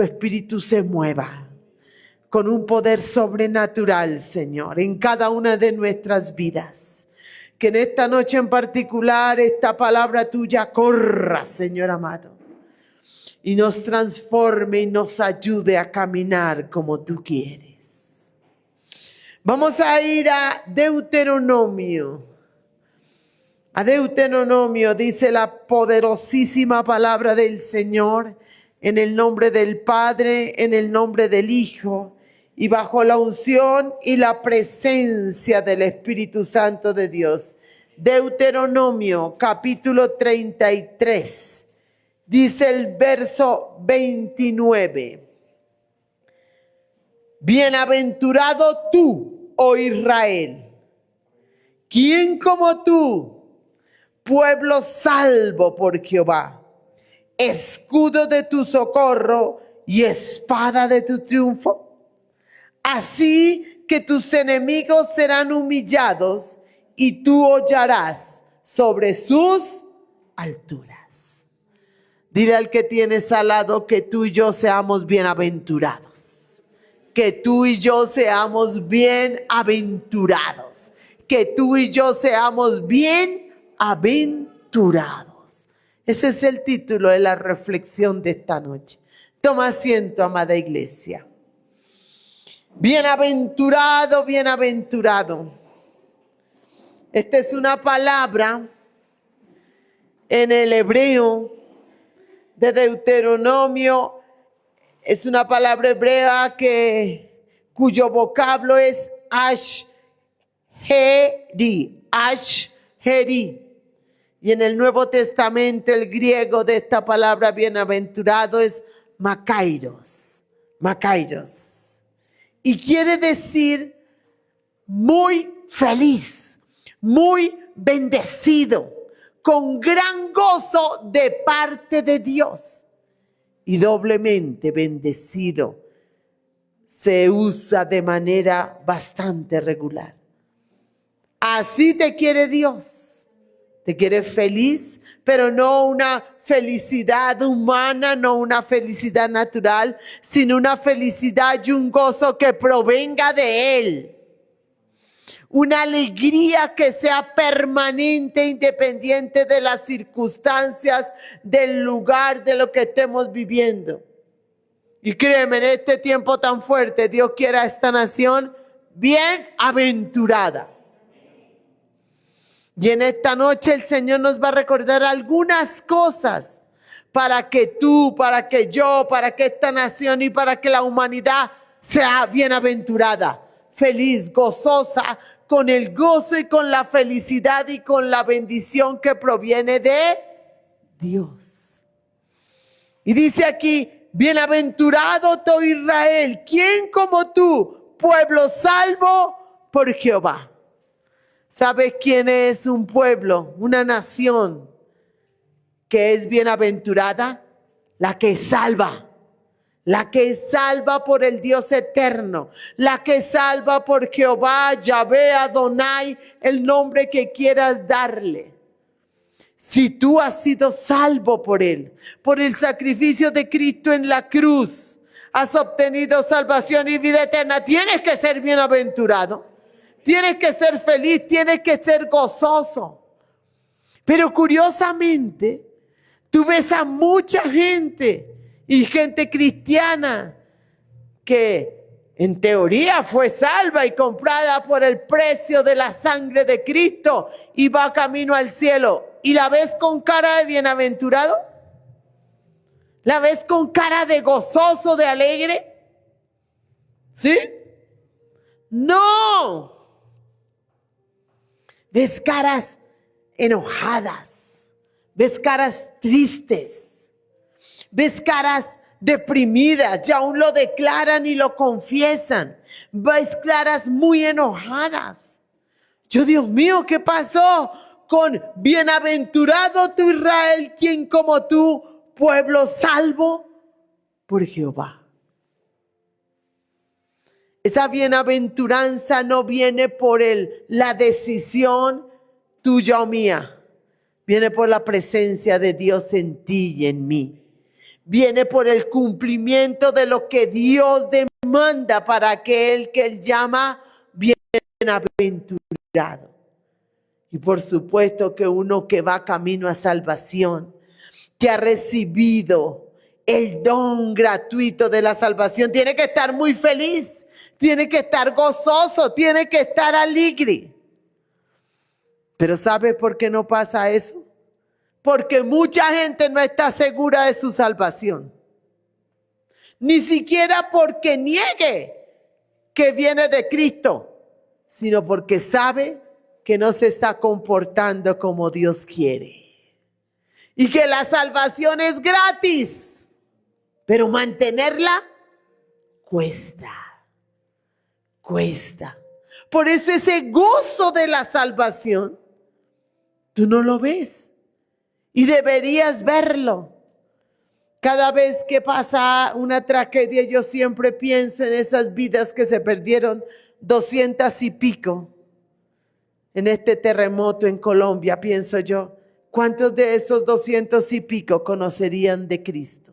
tu espíritu se mueva con un poder sobrenatural, Señor, en cada una de nuestras vidas. Que en esta noche en particular esta palabra tuya corra, Señor amado, y nos transforme y nos ayude a caminar como tú quieres. Vamos a ir a Deuteronomio. A Deuteronomio dice la poderosísima palabra del Señor, en el nombre del Padre, en el nombre del Hijo, y bajo la unción y la presencia del Espíritu Santo de Dios. Deuteronomio capítulo 33, dice el verso 29. Bienaventurado tú, oh Israel, ¿quién como tú, pueblo salvo por Jehová, escudo de tu socorro y espada de tu triunfo? Así que tus enemigos serán humillados y tú hollarás sobre sus alturas. Dile al que tienes al lado que tú y yo seamos bienaventurados. Que tú y yo seamos bienaventurados. Que tú y yo seamos bienaventurados. Ese es el título de la reflexión de esta noche. Toma asiento, amada iglesia. Bienaventurado, bienaventurado. Esta es una palabra en el hebreo de Deuteronomio. Es una palabra hebrea cuyo vocablo es asheri, asheri. Y en el Nuevo Testamento el griego de esta palabra bienaventurado es makairos, makairos. Y quiere decir muy feliz, muy bendecido, con gran gozo de parte de Dios. Y doblemente bendecido se usa de manera bastante regular. Así te quiere Dios. Te quiere feliz, pero no una felicidad humana, no una felicidad natural, sino una felicidad y un gozo que provenga de Él. Una alegría que sea permanente, independiente de las circunstancias, del lugar, de lo que estemos viviendo. Y créeme, en este tiempo tan fuerte, Dios quiere a esta nación bienaventurada. Y en esta noche el Señor nos va a recordar algunas cosas para que tú, para que yo, para que esta nación y para que la humanidad sea bienaventurada, feliz, gozosa, con el gozo y con la felicidad y con la bendición que proviene de Dios. Y dice aquí, bienaventurado tú Israel, ¿quién como tú, pueblo salvo por Jehová? ¿Sabes quién es un pueblo, una nación que es bienaventurada? La que salva por el Dios eterno, la que salva por Jehová, Yahvé, Adonai, el nombre que quieras darle. Si tú has sido salvo por Él, por el sacrificio de Cristo en la cruz, has obtenido salvación y vida eterna, tienes que ser bienaventurado. Tienes que ser feliz, tienes que ser gozoso. Pero curiosamente, tú ves a mucha gente y gente cristiana que en teoría fue salva y comprada por el precio de la sangre de Cristo y va camino al cielo. ¿Y la ves con cara de bienaventurado? ¿La ves con cara de gozoso, de alegre? ¿Sí? ¡No! Ves caras enojadas, ves caras tristes, ves caras deprimidas, y aún lo declaran y lo confiesan. Ves caras muy enojadas. Dios mío, ¿qué pasó con bienaventurado tu Israel, quien como tú, pueblo salvo por Jehová? Esa bienaventuranza no viene por la decisión tuya o mía. Viene por la presencia de Dios en ti y en mí. Viene por el cumplimiento de lo que Dios demanda para aquel que Él llama bienaventurado. Y por supuesto que uno que va camino a salvación, que ha recibido el don gratuito de la salvación, tiene que estar muy feliz, tiene que estar gozoso, tiene que estar alegre. Pero ¿sabe por qué no pasa eso? Porque mucha gente no está segura de su salvación. Ni siquiera porque niegue que viene de Cristo, sino porque sabe que no se está comportando como Dios quiere. Y que la salvación es gratis, pero mantenerla cuesta. Por eso ese gozo de la salvación, tú no lo ves y deberías verlo. Cada vez que pasa una tragedia, yo siempre pienso en esas vidas que se perdieron, 200 y pico. En este terremoto en Colombia, pienso yo, ¿cuántos de esos 200 y pico conocerían de Cristo?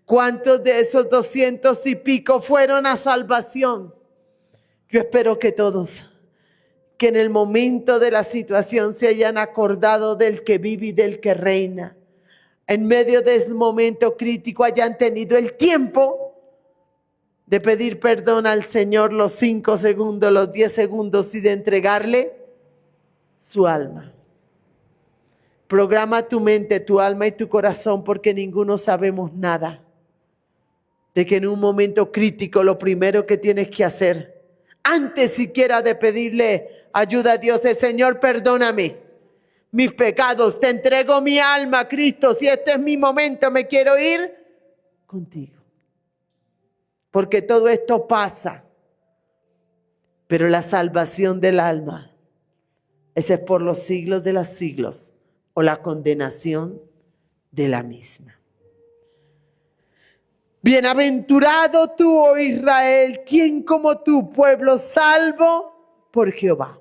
¿Cuántos de esos 200 y pico fueron a salvación? Yo espero que todos, que en el momento de la situación se hayan acordado del que vive y del que reina. En medio de ese momento crítico hayan tenido el tiempo de pedir perdón al Señor los 5 segundos, los 10 segundos y de entregarle su alma. Programa tu mente, tu alma y tu corazón, porque ninguno sabemos nada. De que en un momento crítico lo primero que tienes que hacer, antes siquiera de pedirle ayuda a Dios, es: Señor, perdóname mis pecados, te entrego mi alma, Cristo, si este es mi momento, me quiero ir contigo. Porque todo esto pasa, pero la salvación del alma, esa es por los siglos de los siglos, o la condenación de la misma. Bienaventurado tú, oh Israel, ¿quién como tú, pueblo salvo por Jehová?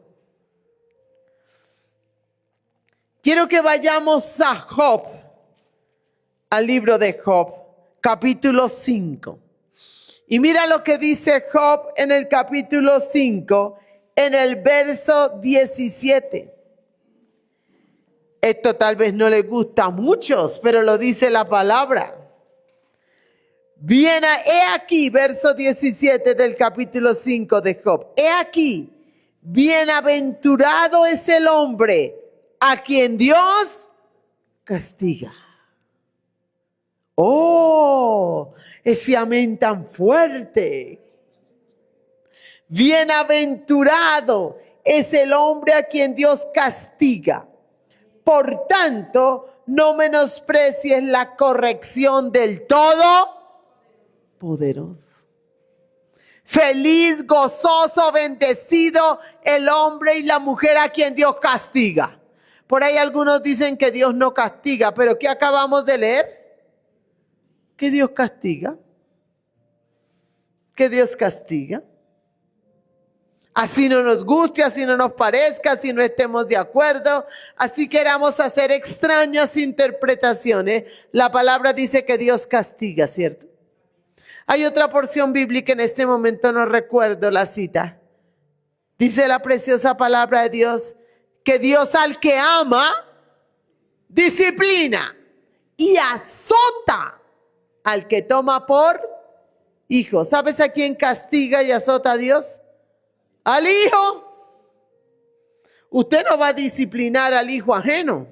Quiero que vayamos a Job, al libro de Job, capítulo 5. Y mira lo que dice Job en el capítulo 5, en el verso 17. Esto tal vez no les gusta a muchos, pero lo dice la palabra. Bien, he aquí, verso 17 del capítulo 5 de Job. He aquí, bienaventurado es el hombre a quien Dios castiga. Oh, ese amén tan fuerte. Bienaventurado es el hombre a quien Dios castiga. Por tanto, no menosprecies la corrección del Todopoderoso. Feliz, gozoso, bendecido el hombre y la mujer a quien Dios castiga. Por ahí algunos dicen que Dios no castiga, pero ¿qué acabamos de leer? Que Dios castiga. Que Dios castiga. Así no nos guste, así no nos parezca, así no estemos de acuerdo, así queramos hacer extrañas interpretaciones. La palabra dice que Dios castiga, ¿cierto? Hay otra porción bíblica, en este momento no recuerdo la cita. Dice la preciosa palabra de Dios que Dios al que ama disciplina y azota al que toma por hijo. ¿Sabes a quién castiga y azota a Dios? Al hijo. Usted no va a disciplinar al hijo ajeno.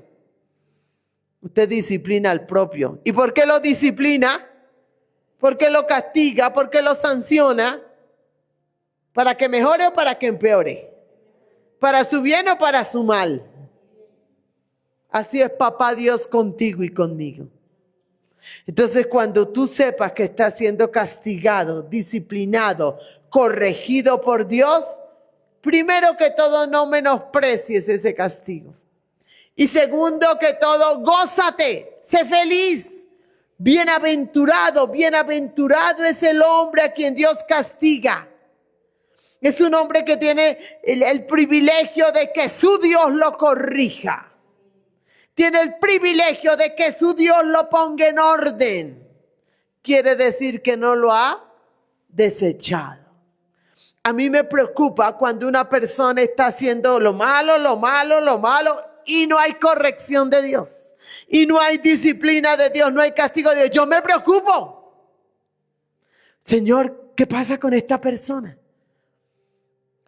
Usted disciplina al propio. ¿Y por qué lo disciplina? ¿Por qué lo castiga? ¿Por qué lo sanciona? ¿Para que mejore o para que empeore? ¿Para su bien o para su mal? Así es papá Dios contigo y conmigo. Entonces, cuando tú sepas que estás siendo castigado, disciplinado, corregido por Dios, primero que todo, no menosprecies ese castigo. Y segundo que todo, gózate, sé feliz. Bienaventurado, bienaventurado es el hombre a quien Dios castiga. Es un hombre que tiene el privilegio de que su Dios lo corrija. tiene el privilegio de que su Dios lo ponga en orden. Quiere decir que no lo ha desechado. A mí me preocupa cuando una persona está haciendo lo malo y no hay corrección de Dios. Y no hay disciplina de Dios, no hay castigo de Dios. Yo me preocupo. Señor, ¿qué pasa con esta persona?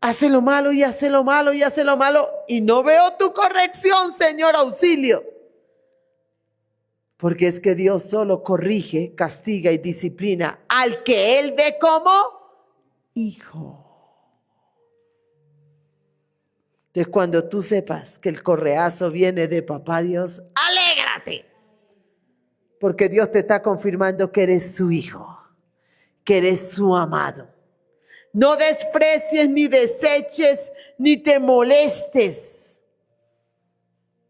Hace lo malo y hace lo malo y hace lo malo y no veo tu corrección, Señor, auxilio. Porque es que Dios solo corrige, castiga y disciplina al que Él ve como hijo. Entonces, cuando tú sepas que el correazo viene de papá Dios, alégrate. Porque Dios te está confirmando que eres su hijo, que eres su amado. No desprecies, ni deseches, ni te molestes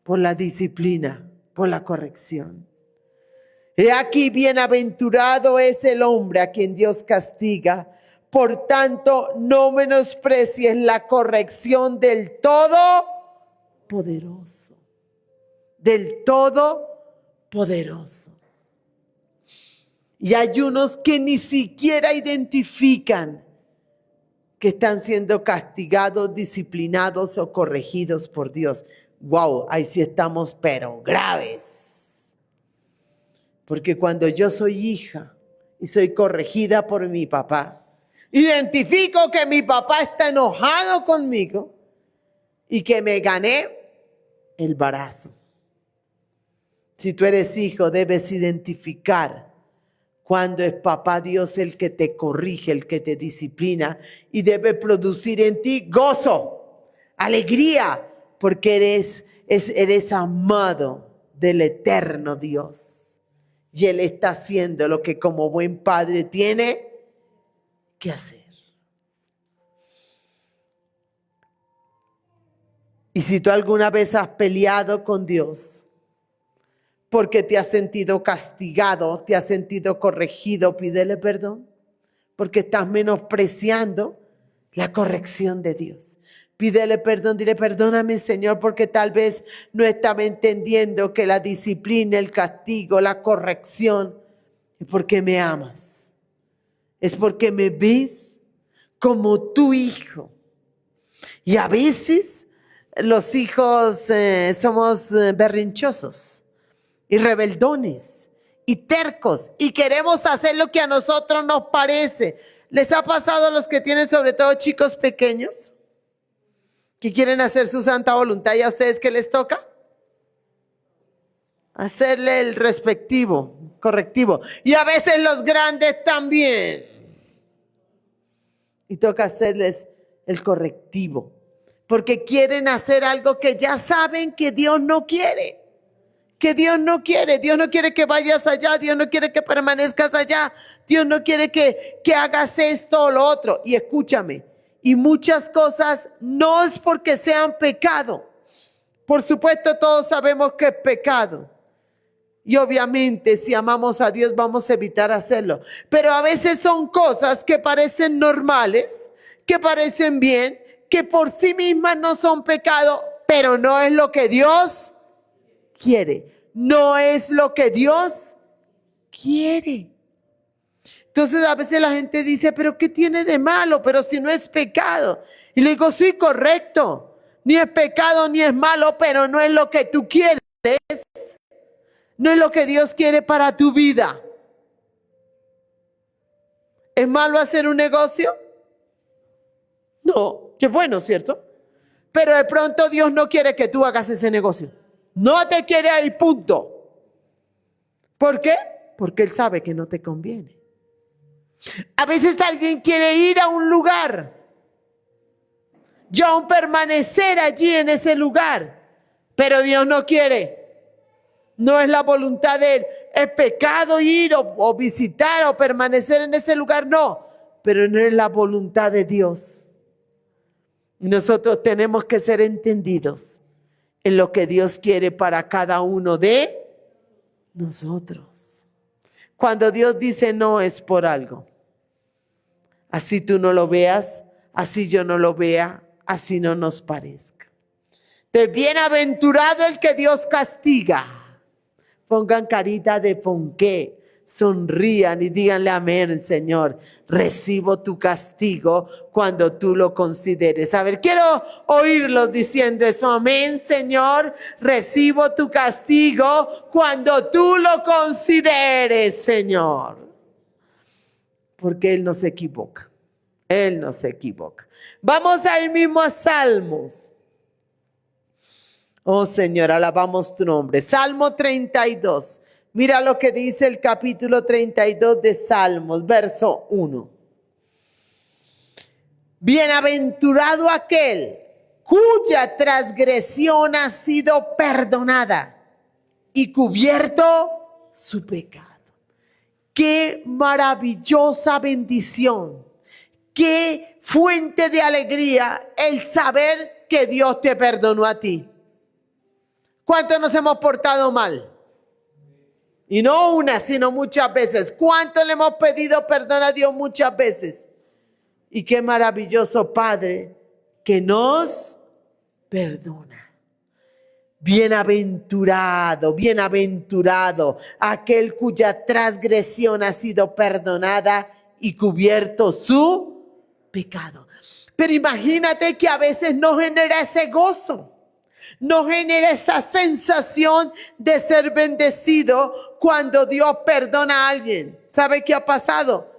por la disciplina, por la corrección. He aquí, bienaventurado es el hombre a quien Dios castiga. Por tanto, no menosprecies la corrección del Todopoderoso. Del Todopoderoso. Y hay unos que ni siquiera identifican que están siendo castigados, disciplinados o corregidos por Dios. Wow, ahí sí estamos, pero graves. Porque cuando yo soy hija y soy corregida por mi papá, identifico que mi papá está enojado conmigo y que me gané el barazo. Si tú eres hijo, debes identificar cuando es papá Dios el que te corrige, el que te disciplina y debe producir en ti gozo, alegría, porque eres amado del eterno Dios. Y Él está haciendo lo que como buen padre tiene que hacer. Y si tú alguna vez has peleado con Dios porque te has sentido castigado, te has sentido corregido, pídele perdón, porque estás menospreciando la corrección de Dios. Pídele perdón, dile perdóname, Señor, porque tal vez no estaba entendiendo que la disciplina, el castigo, la corrección es porque me amas. Es porque me ves como tu hijo. Y a veces los hijos somos berrinchosos y rebeldones y tercos y queremos hacer lo que a nosotros nos parece. ¿Les ha pasado a los que tienen sobre todo chicos pequeños que quieren hacer su santa voluntad y a ustedes qué les toca? Hacerle el respectivo, correctivo. Y a veces los grandes también. Y toca hacerles el correctivo. Porque quieren hacer algo que ya saben que Dios no quiere. Que Dios no quiere. Dios no quiere que vayas allá. Dios no quiere que permanezcas allá. Dios no quiere que hagas esto o lo otro. Y escúchame. Y muchas cosas no es porque sean pecado. Por supuesto, todos sabemos que es pecado. Y obviamente si amamos a Dios vamos a evitar hacerlo. Pero a veces son cosas que parecen normales, que parecen bien, que por sí mismas no son pecado, pero no es lo que Dios quiere. No es lo que Dios quiere. Entonces a veces la gente dice, pero ¿qué tiene de malo? Pero si no es pecado. Y le digo, sí, correcto. Ni es pecado ni es malo, pero no es lo que tú quieres. No es lo que Dios quiere para tu vida. ¿Es malo hacer un negocio? No, que es bueno, ¿cierto? Pero de pronto Dios no quiere que tú hagas ese negocio. No te quiere ahí, punto. ¿Por qué? Porque Él sabe que no te conviene. A veces alguien quiere ir a un lugar, y aún permanecer allí en ese lugar, pero Dios no quiere. No es la voluntad de Él. Es pecado ir o visitar o permanecer en ese lugar, no. Pero no es la voluntad de Dios. Nosotros tenemos que ser entendidos en lo que Dios quiere para cada uno de nosotros. Cuando Dios dice no es por algo. Así tú no lo veas, así yo no lo vea, así no nos parezca. Bienaventurado el que Dios castiga. Pongan carita de ponqué. Sonrían y díganle amén, Señor. Recibo tu castigo cuando tú lo consideres. A ver, quiero oírlos diciendo eso. Amén, Señor. Recibo tu castigo cuando tú lo consideres, Señor. Porque Él no se equivoca. Él no se equivoca. Vamos a ir mismo a Salmos. Oh, Señor, alabamos tu nombre. Salmo 32. Mira lo que dice el capítulo 32 de Salmos, verso 1. Bienaventurado aquel cuya transgresión ha sido perdonada y cubierto su pecado. Qué maravillosa bendición, qué fuente de alegría el saber que Dios te perdonó a ti. ¿Cuántos nos hemos portado mal? Y no una, sino muchas veces. ¿Cuánto le hemos pedido perdón a Dios muchas veces? Y qué maravilloso Padre que nos perdona. Bienaventurado, bienaventurado aquel cuya transgresión ha sido perdonada y cubierto su pecado. Pero imagínate que a veces no genera ese gozo. No genera esa sensación de ser bendecido cuando Dios perdona a alguien. ¿Sabe qué ha pasado?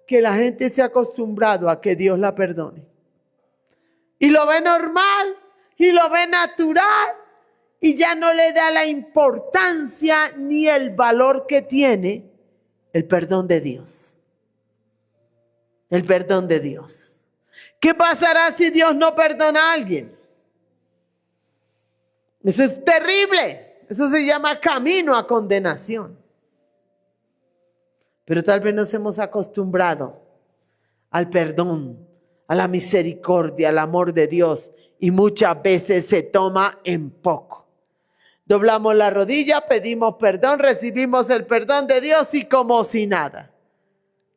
Que la gente se ha acostumbrado a que Dios la perdone. Y lo ve normal, y lo ve natural, y ya no le da la importancia ni el valor que tiene el perdón de Dios. El perdón de Dios. ¿Qué pasará si Dios no perdona a alguien? Eso es terrible. Eso se llama camino a condenación. Pero tal vez nos hemos acostumbrado al perdón, a la misericordia, al amor de Dios. Y muchas veces se toma en poco. Doblamos la rodilla, pedimos perdón, recibimos el perdón de Dios y como si nada.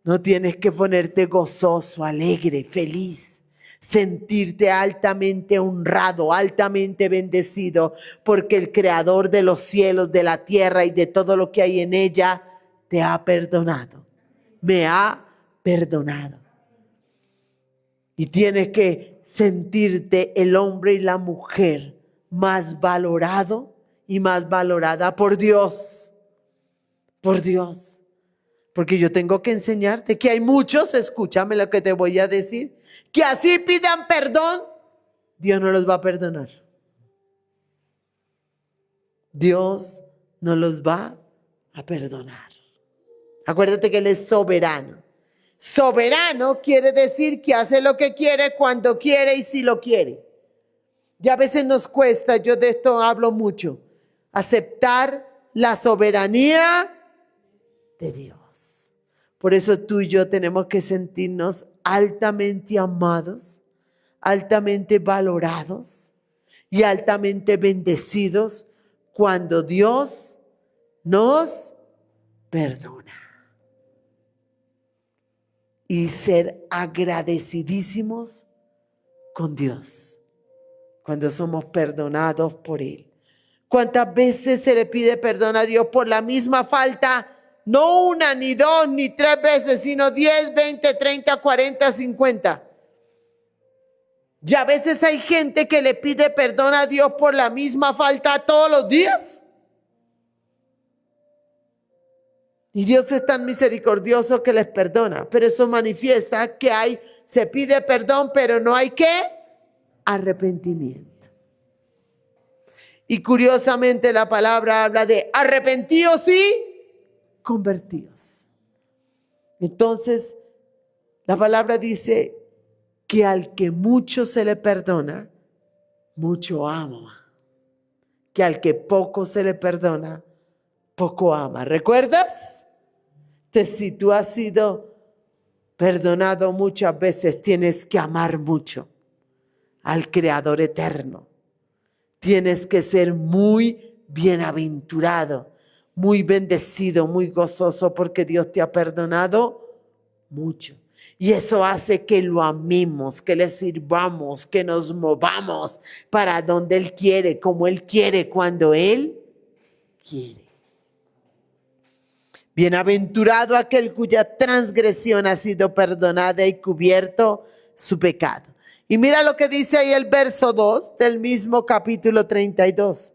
No tienes que ponerte gozoso, alegre, feliz. Sentirte altamente honrado, altamente bendecido, porque el Creador de los cielos, de la tierra y de todo lo que hay en ella, te ha perdonado. Me ha perdonado. Y tienes que sentirte el hombre y la mujer más valorado y más valorada por Dios. Por Dios. Porque yo tengo que enseñarte que hay muchos, escúchame lo que te voy a decir, que así pidan perdón, Dios no los va a perdonar. Dios no los va a perdonar. Acuérdate que Él es soberano. Soberano quiere decir que hace lo que quiere, cuando quiere y si lo quiere. Y a veces nos cuesta, yo de esto hablo mucho, aceptar la soberanía de Dios. Por eso tú y yo tenemos que sentirnos altamente amados, altamente valorados y altamente bendecidos cuando Dios nos perdona. Y ser agradecidísimos con Dios cuando somos perdonados por Él. ¿Cuántas veces se le pide perdón a Dios por la misma falta? No una, ni dos, ni tres veces, sino 10, 20, 30, 40, 50. Y a veces hay gente que le pide perdón a Dios por la misma falta todos los días. Y Dios es tan misericordioso que les perdona. Pero eso manifiesta que se pide perdón, pero no hay ¿qué? Arrepentimiento. Y curiosamente la palabra habla de arrepentidos y convertidos. Entonces, la palabra dice que al que mucho se le perdona, mucho ama. Que al que poco se le perdona, poco ama. ¿Recuerdas? Entonces, si tú has sido perdonado muchas veces, tienes que amar mucho al Creador eterno. Tienes que ser muy bienaventurado, muy bendecido, muy gozoso, porque Dios te ha perdonado mucho. Y eso hace que lo amemos, que le sirvamos, que nos movamos para donde Él quiere, como Él quiere, cuando Él quiere. Bienaventurado aquel cuya transgresión ha sido perdonada y cubierto su pecado. Y mira lo que dice ahí el verso 2 del mismo capítulo 32.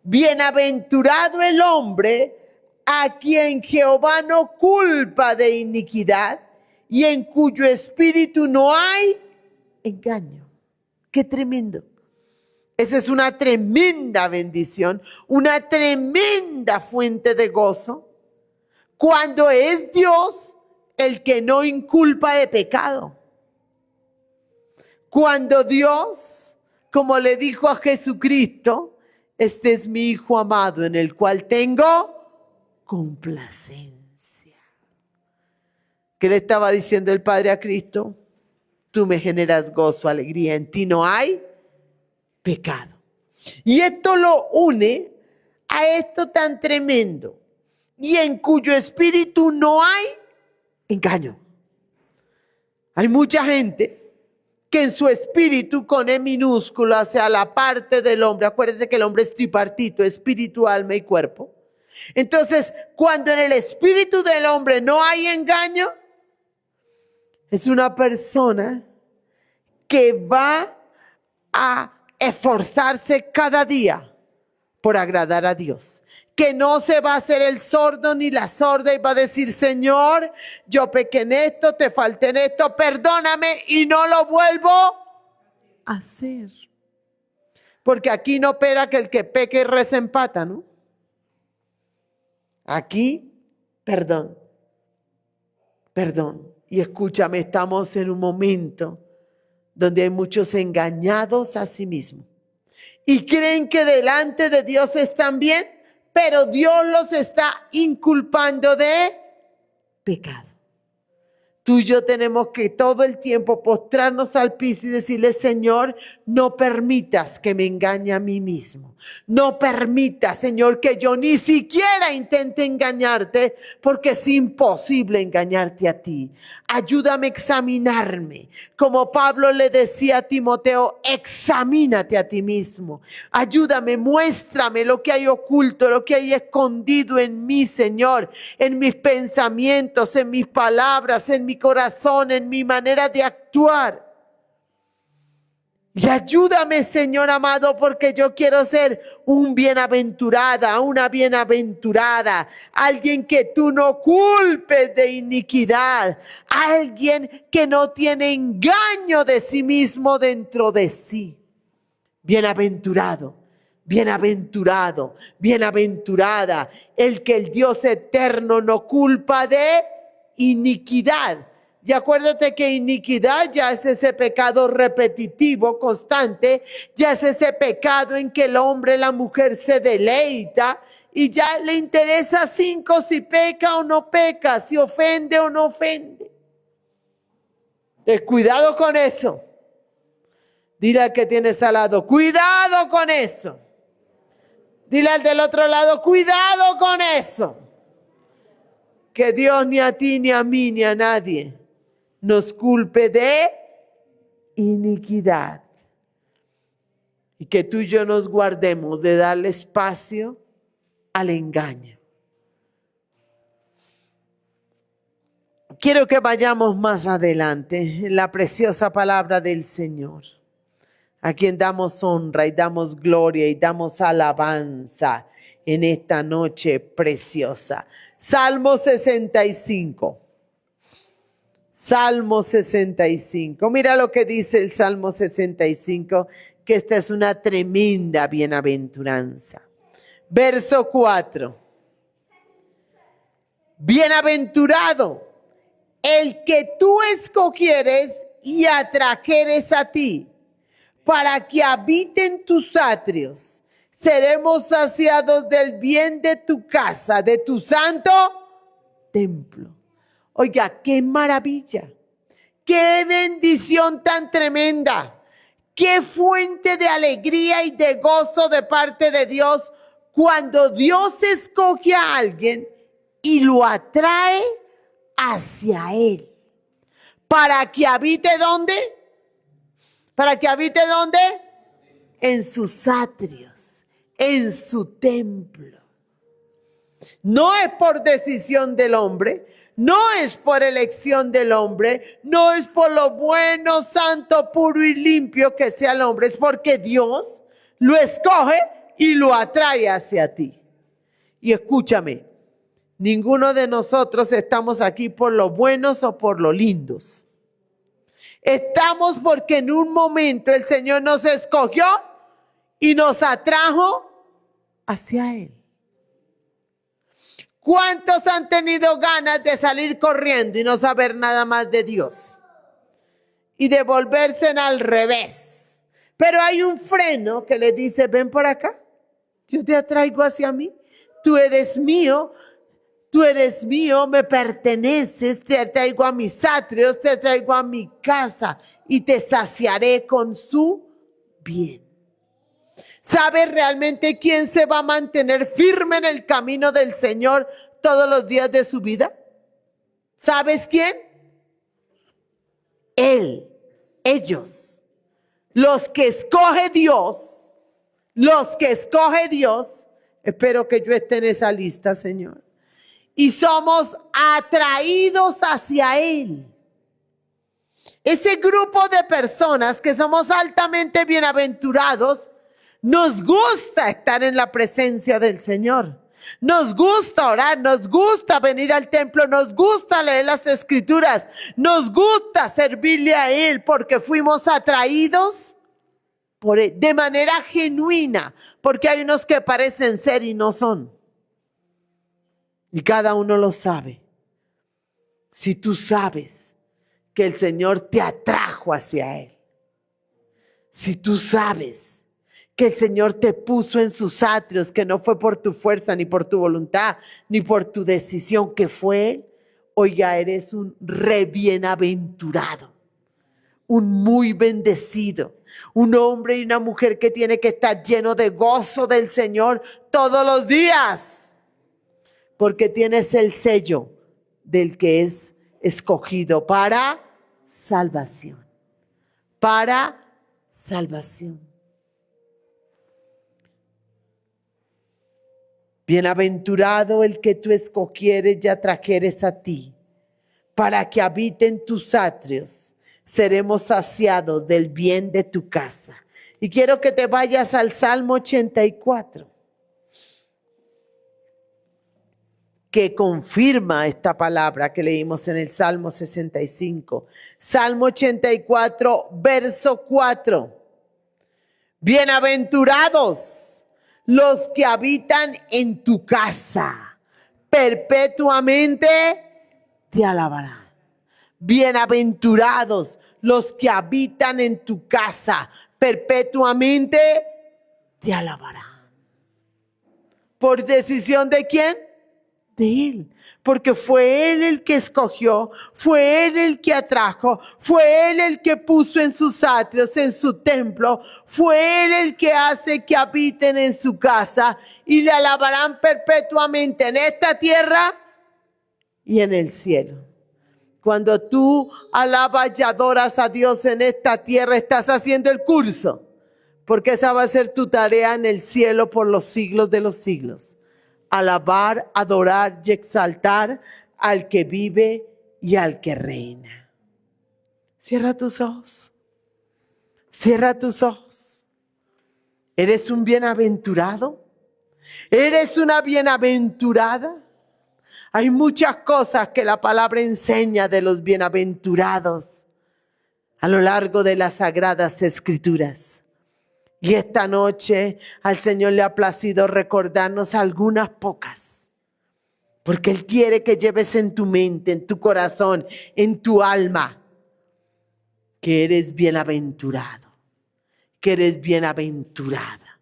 Bienaventurado el hombre a quien Jehová no culpa de iniquidad y en cuyo espíritu no hay engaño. Qué tremendo. Esa es una tremenda bendición, una tremenda fuente de gozo, cuando es Dios el que no inculpa de pecado. Cuando Dios, como le dijo a Jesucristo, este es mi Hijo amado en el cual tengo complacencia. ¿Qué le estaba diciendo el Padre a Cristo? Tú me generas gozo, alegría, en ti no hay pecado. Y esto lo une a esto tan tremendo, y en cuyo espíritu no hay engaño. Hay mucha gente que en su espíritu, con E minúscula, o sea, la parte del hombre, acuérdense que el hombre es tripartito, espíritu, alma y cuerpo. Entonces, cuando en el espíritu del hombre no hay engaño, es una persona que va a esforzarse cada día por agradar a Dios. Que no se va a hacer el sordo ni la sorda y va a decir, Señor, yo pequé en esto, te falté en esto, perdóname y no lo vuelvo a hacer. Porque aquí no opera que el que peque reza empata, ¿no? Aquí, perdón. Y escúchame, estamos en un momento donde hay muchos engañados a sí mismos y creen que delante de Dios están bien, pero Dios los está inculpando de pecado. Tú y yo tenemos que todo el tiempo postrarnos al piso y decirle, Señor, no permitas que me engañe a mí mismo. No permitas, Señor, que yo ni siquiera intente engañarte, porque es imposible engañarte a ti. Ayúdame a examinarme. Como Pablo le decía a Timoteo, examínate a ti mismo. Ayúdame, muéstrame lo que hay oculto, lo que hay escondido en mí, Señor, en mis pensamientos, en mis palabras, en mi corazón, en mi manera de actuar. Y ayúdame, Señor amado, porque yo quiero ser un bienaventurada, una bienaventurada, alguien que tú no culpes de iniquidad, alguien que no tiene engaño de sí mismo dentro de sí. Bienaventurado, bienaventurado, bienaventurada, el que el Dios eterno no culpa de iniquidad. Y acuérdate que iniquidad ya es ese pecado repetitivo, constante, ya es ese pecado en que el hombre, la mujer se deleita y ya le interesa 5 si peca o no peca, si ofende o no ofende. Cuidado con eso. Dile al que tienes al lado, cuidado con eso. Dile al del otro lado, cuidado con eso. Que Dios ni a ti, ni a mí, ni a nadie nos culpe de iniquidad. Y que tú y yo nos guardemos de darle espacio al engaño. Quiero que vayamos más adelante en la preciosa palabra del Señor, a quien damos honra y damos gloria y damos alabanza en esta noche preciosa. Salmo 65. Salmo 65. Mira lo que dice el Salmo 65, que esta es una tremenda bienaventuranza. Verso 4. Bienaventurado el que tú escogieres y atrajeres a ti, para que habiten tus atrios. Seremos saciados del bien de tu casa, de tu santo templo. Oiga, qué maravilla, qué bendición tan tremenda, qué fuente de alegría y de gozo de parte de Dios cuando Dios escoge a alguien y lo atrae hacia Él. ¿Para que habite dónde? ¿Para que habite dónde? En sus atrios, en su templo. No es por decisión del hombre, no es por elección del hombre, no es por lo bueno, santo, puro y limpio que sea el hombre, es porque Dios lo escoge y lo atrae hacia ti. Y escúchame, ninguno de nosotros estamos aquí por lo buenos o por lo lindos. Estamos porque en un momento el Señor nos escogió y nos atrajo hacia Él. ¿Cuántos han tenido ganas de salir corriendo y no saber nada más de Dios? Y de volverse al revés. Pero hay un freno que le dice, ven por acá, yo te atraigo hacia mí, tú eres mío, me perteneces, te traigo a mis atrios, te traigo a mi casa y te saciaré con su bien. ¿Sabes realmente quién se va a mantener firme en el camino del Señor todos los días de su vida? ¿Sabes quién? Él, ellos, los que escoge Dios, espero que yo esté en esa lista, Señor. Y somos atraídos hacia Él. Ese grupo de personas que somos altamente bienaventurados, nos gusta estar en la presencia del Señor. Nos gusta orar, nos gusta venir al templo, nos gusta leer las escrituras, nos gusta servirle a Él porque fuimos atraídos por Él de manera genuina, porque hay unos que parecen ser y no son. Y cada uno lo sabe. Si tú sabes que el Señor te atrajo hacia Él, si tú sabes que el Señor te puso en sus atrios, que no fue por tu fuerza, ni por tu voluntad, ni por tu decisión, que fue Él, hoy ya eres un re bienaventurado, un muy bendecido, un hombre y una mujer que tiene que estar lleno de gozo del Señor todos los días, porque tienes el sello del que es escogido para salvación, para salvación. Bienaventurado el que tú escogieres y atrajeres a ti, para que habite en tus atrios. Seremos saciados del bien de tu casa. Y quiero que te vayas al Salmo 84, que confirma esta palabra que leímos en el Salmo 65. Salmo 84, verso 4. Bienaventurados los que habitan en tu casa, perpetuamente te alabarán. Bienaventurados los que habitan en tu casa, perpetuamente te alabarán. ¿Por decisión de quién? De Él. Porque fue Él el que escogió, fue Él el que atrajo, fue Él el que puso en sus atrios, en su templo, fue Él el que hace que habiten en su casa y le alabarán perpetuamente en esta tierra y en el cielo. Cuando tú alabas y adoras a Dios en esta tierra, estás haciendo el curso, porque esa va a ser tu tarea en el cielo por los siglos de los siglos. Alabar, adorar y exaltar al que vive y al que reina. Cierra tus ojos. Cierra tus ojos. ¿Eres un bienaventurado? ¿Eres una bienaventurada? Hay muchas cosas que la palabra enseña de los bienaventurados a lo largo de las sagradas escrituras. Y esta noche al Señor le ha placido recordarnos algunas pocas, porque Él quiere que lleves en tu mente, en tu corazón, en tu alma, que eres bienaventurado, que eres bienaventurada.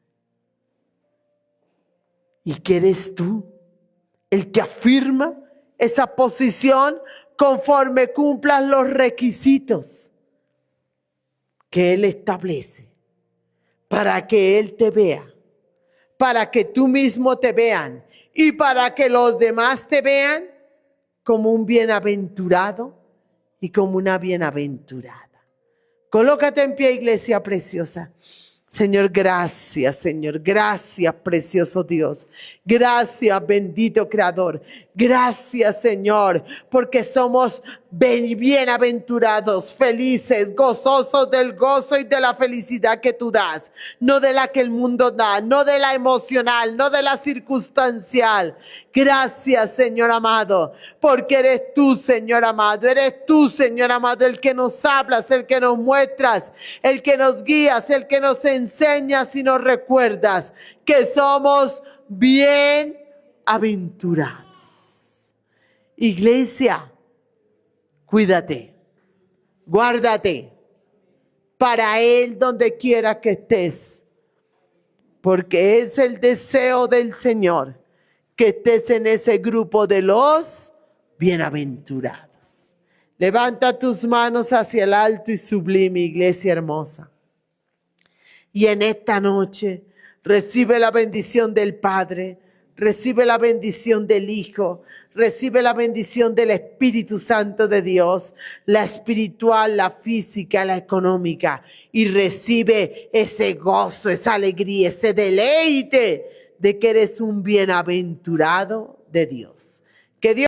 Y que eres tú el que afirma esa posición conforme cumplas los requisitos que Él establece. Para que Él te vea, para que tú mismo te vean y para que los demás te vean como un bienaventurado y como una bienaventurada. Colócate en pie, iglesia preciosa. Señor, gracias, Señor. Gracias, precioso Dios. Gracias, bendito Creador. Gracias, Señor, porque somos bienaventurados, felices, gozosos del gozo y de la felicidad que tú das. No de la que el mundo da, no de la emocional, no de la circunstancial. Gracias, Señor amado, porque eres tú, Señor amado. Eres tú, Señor amado, el que nos hablas, el que nos muestras, el que nos guías, el que nos enseñas y nos recuerdas que somos bienaventurados. Iglesia, cuídate, guárdate para Él donde quiera que estés, porque es el deseo del Señor que estés en ese grupo de los bienaventurados. Levanta tus manos hacia el alto y sublime, iglesia hermosa. Y en esta noche recibe la bendición del Padre, recibe la bendición del Hijo, recibe la bendición del Espíritu Santo de Dios, la espiritual, la física, la económica, y recibe ese gozo, esa alegría, ese deleite de que eres un bienaventurado de Dios. Que Dios